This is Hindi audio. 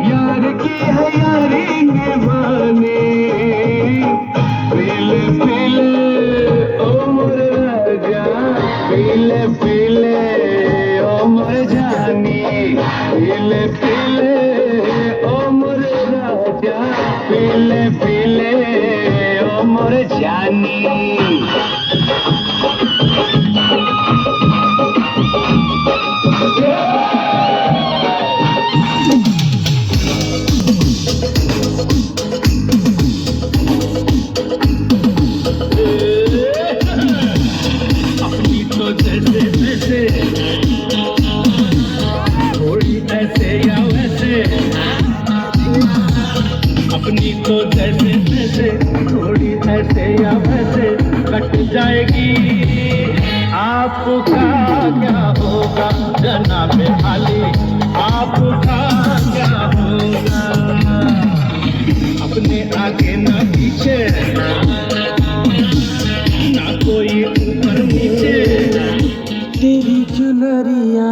यार की है यारी निभानी। पीले पीले ओ मोर राजा, पीले पीले ओ मोर जानी। पीले पीले ओ मोर राजा, पीले पीले ओ मोर जानी। अपनी तो जैसे तैसे, थोड़ी ऐसे या वैसे। अपनी तो जैसे तैसे, थोड़ी ऐसे या वैसे कट जाएगी। आपका क्या होगा जनाब अली, आपका क्या होगा। अपने आगे ना पीछे, ना कोई ऊपर नीचे। तेरी चुनरिया